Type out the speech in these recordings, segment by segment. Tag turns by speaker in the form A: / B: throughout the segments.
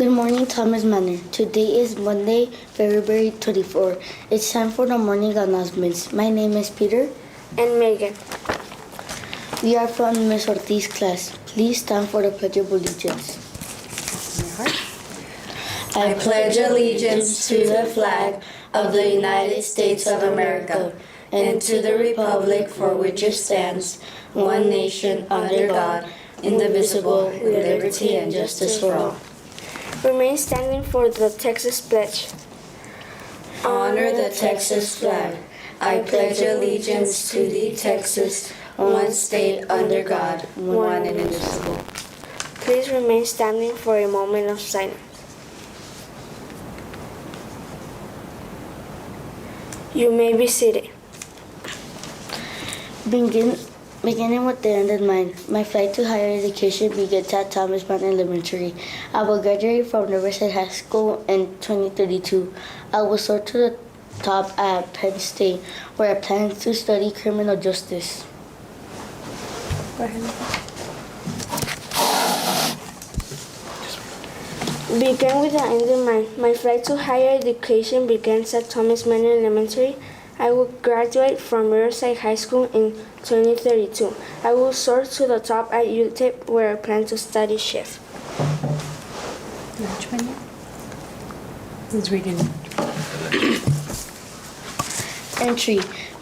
A: Good morning, Thomas Manor. Today is Monday, February 24. It's time for the morning announcements. My name is Peter.
B: And Megan.
A: We are from Ms. Ortiz's class. Please stand for the Pledge of Allegiance.
C: I pledge allegiance to the flag of the United States of America and to the republic for which it stands, one nation under God, indivisible, with liberty and justice for all.
B: Remain standing for the Texas Pledge.
C: Honor the Texas flag. I pledge allegiance to thee, Texas, one state under God, one and indivisible.
B: Please remain standing for a moment of silence. You may be seated.
A: Beginning with the end in mind, my flight to higher education begins at Thomas Manor Elementary. I will graduate from Riverside High School in 2032. I will soar to the top at Penn State, where I plan to study criminal justice.
B: Go ahead. Begin with the end in mind. My flight to higher education begins at Thomas Manor Elementary. I will graduate from Riverside High School in 2032. I will soar to the top at UTEP, where I plan to study shift.
D: Which one? Who's reading?
A: Entry: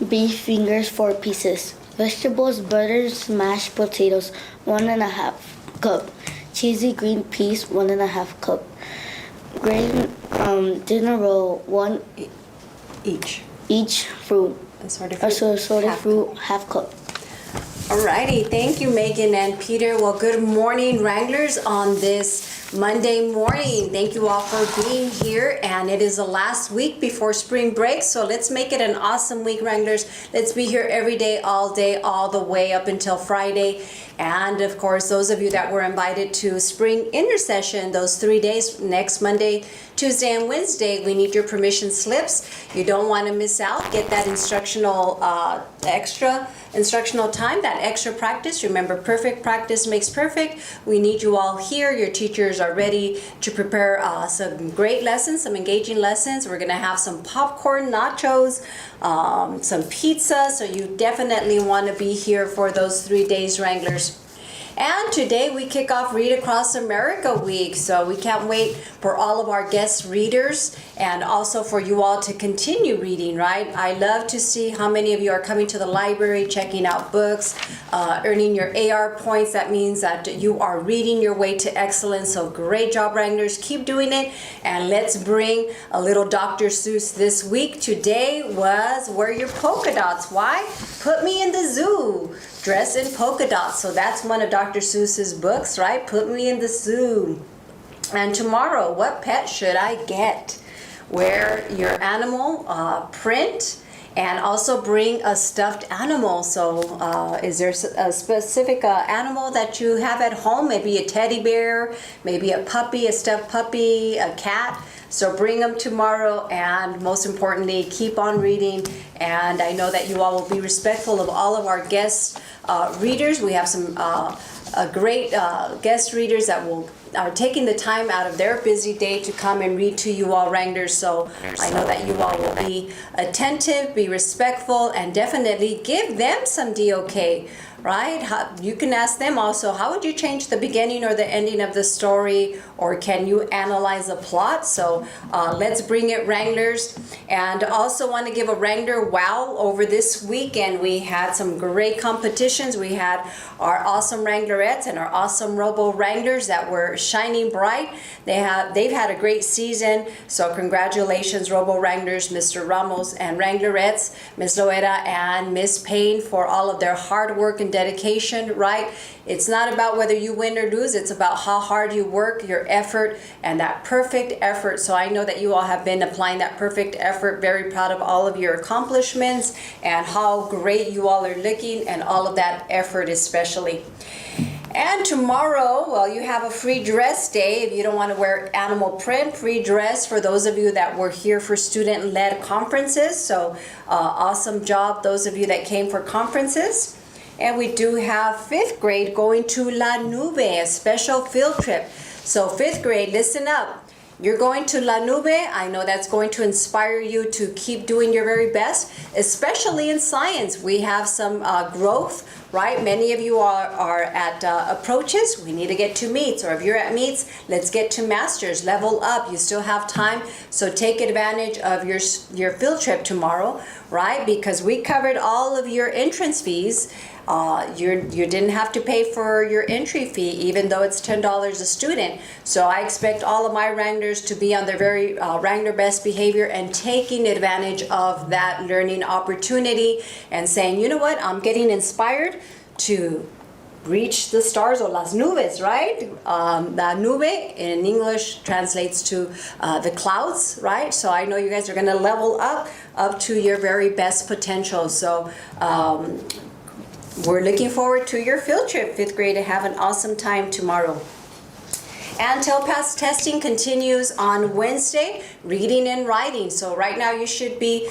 A: beef fingers 4 pieces, vegetables, butter, mashed potatoes 1.5 cup, cheesy green peas 1.5 cup, grain dinner roll 1 each fruit, assorted fruit half cup.
D: Alrighty, thank you, Megan and Peter. Well, good morning, Wranglers, on this Monday morning. Thank you all for being here, and it is the last week before spring break, so let's make it an awesome week, Wranglers. Let's be here every day, all the way up until Friday. And of course, those of you that were invited to spring intercession, those 3 days, next Monday, Tuesday, and Wednesday, we need your permission slips. You don't want to miss out. Get that extra instructional time, that extra practice. Remember, perfect practice makes perfect. We need you all here. Your teachers are ready to prepare some great lessons, some engaging lessons. We're going to have some popcorn, nachos, some pizza. So you definitely want to be here for those 3 days, Wranglers. And today we kick off Read Across America Week, so we can't wait for all of our guest readers and also for you all to continue reading, right? I love to see how many of you are coming to the library, checking out books, earning your AR points. That means that you are reading your way to excellence, so great job, Wranglers. Keep doing it, and let's bring a little Dr. Seuss this week. Today was Wear Your Polka Dots. Why? Put me in the zoo. Dress in polka dots. So that's one of Dr. Seuss's books, right? Put me in the zoo. And tomorrow, what pet should I get? Wear your animal print, and also bring a stuffed animal. So is there a specific animal that you have at home? Maybe a teddy bear, maybe a puppy, a stuffed puppy, a cat. So bring them tomorrow, and most importantly, keep on reading. And I know that you all will be respectful of all of our guest readers. We have some great guest readers that are taking the time out of their busy day to come and read to you all, Wranglers. So I know that you all will be attentive, be respectful, and definitely give them some DOK, right? You can ask them also, how would you change the beginning or the ending of the story, or can you analyze the plot? So let's bring it, Wranglers. And also want to give a Wrangler wow over this weekend. We had some great competitions. We had our awesome Wranglerettes and our awesome Robo Wranglers that were shining bright. They've had a great season. So congratulations, Robo Wranglers, Mr. Ramos, and Wranglerettes, Ms. Loera and Ms. Payne, for all of their hard work and dedication, right? It's not about whether you win or lose. It's about how hard you work, your effort, and that perfect effort. So I know that you all have been applying that perfect effort. Very proud of all of your accomplishments and how great you all are looking, and all of that effort especially. And tomorrow, well, you have a free dress day. If you don't want to wear animal print, free dress for those of you that were here for student-led conferences. So awesome job, those of you that came for conferences. And we do have 5th grade going to La Nube, a special field trip. So 5th grade, listen up. You're going to La Nube. I know that's going to inspire you to keep doing your very best, especially in science. We have some growth, right? Many of you are at approaches. We need to get to meets, or if you're at meets, let's get to masters, level up. You still have time, so take advantage of your field trip tomorrow, right? Because we covered all of your entrance fees. You didn't have to pay for your entry fee, even though it's $10 a student. So I expect all of my Wranglers to be on their very Wrangler best behavior and taking advantage of that learning opportunity and saying, you know what, I'm getting inspired to reach the stars, or las nubes, right? La nube in English translates to the clouds, right? So I know you guys are going to level up to your very best potential. So we're looking forward to your field trip, 5th grade, to have an awesome time tomorrow. And TELPAS testing continues on Wednesday, reading and writing. So right now you should be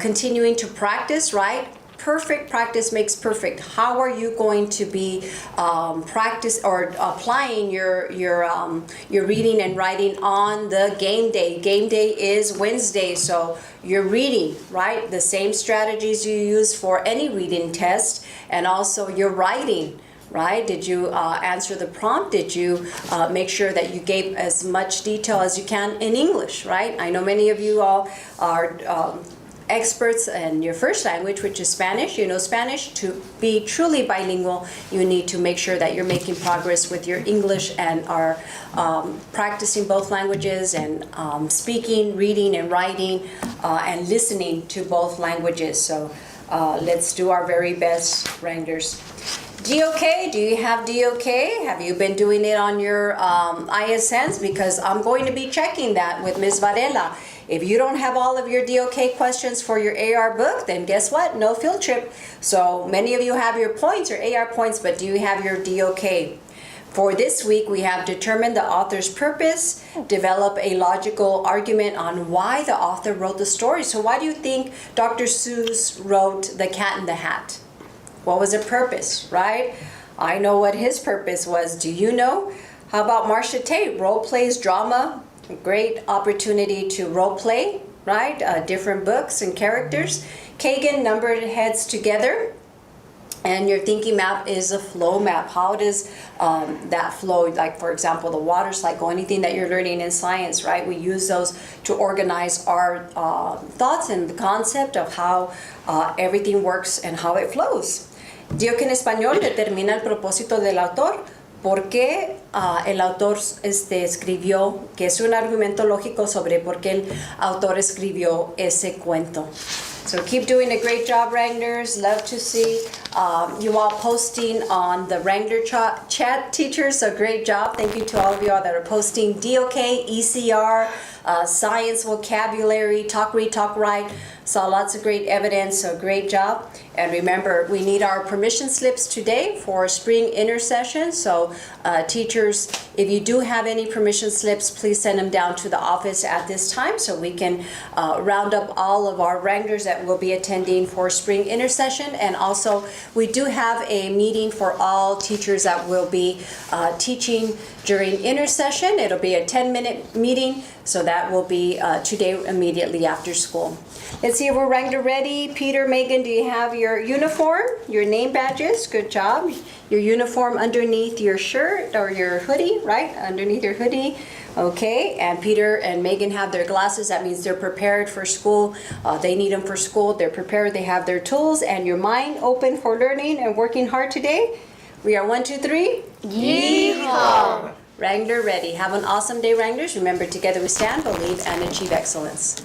D: continuing to practice, right? Perfect practice makes perfect. How are you going to be practice or applying your reading and writing on the game day? Game day is Wednesday, so you're reading, right? The same strategies you use for any reading test, and also you're writing. Right? Did you answer the prompt? Did you make sure that you gave as much detail as you can in English, right? I know many of you all are experts in your first language, which is Spanish. You know Spanish. To be truly bilingual, you need to make sure that you're making progress with your English and are practicing both languages and speaking, reading, and writing, and listening to both languages. So let's do our very best, Wranglers. DOK, do you have DOK? Have you been doing it on your ISNs? Because I'm going to be checking that with Ms. Varela. If you don't have all of your DOK questions for your AR book, then guess what? No field trip. So many of you have your points, your AR points, but do you have your DOK? For this week, we have determined the author's purpose, develop a logical argument on why the author wrote the story. So why do you think Dr. Seuss wrote The Cat in the Hat? What was the purpose, right? I know what his purpose was. Do you know? How about Marcia Tate? Role plays drama. A great opportunity to role play, right? Different books and characters. Kagan numbered heads together. And your thinking map is a flow map. How does that flow, like for example, the water cycle, anything that you're learning in science, right? We use those to organize our thoughts and the concept of how everything works and how it flows. Digo que en español determina el propósito del autor. ¿Por qué el autor escribió? Que es un argumento lógico sobre por qué el autor escribió ese cuento. So keep doing a great job, Wranglers. Love to see you all posting on the Wrangler chat, teachers. So great job. Thank you to all of you all that are posting DOK, ECR, science vocabulary, talk, read, talk, write. Saw lots of great evidence, so great job. And remember, we need our permission slips today for spring intersession. So teachers, if you do have any permission slips, please send them down to the office at this time so we can round up all of our Wranglers that will be attending for spring intersession. And also, we do have a meeting for all teachers that will be teaching during intersession. It'll be a 10-minute meeting, so that will be today immediately after school. Let's see if we're Wrangler ready. Peter, Megan, do you have your uniform, your name badges? Good job. Your uniform underneath your shirt or your hoodie, right? Underneath your hoodie. Okay, and Peter and Megan have their glasses. That means they're prepared for school. They need them for school. They're prepared. They have their tools and your mind open for learning and working hard today. We are 1, 2, 3.
C: Yeehaw!
D: Wrangler ready. Have an awesome day, Wranglers. Remember, together we stand, believe, and achieve excellence.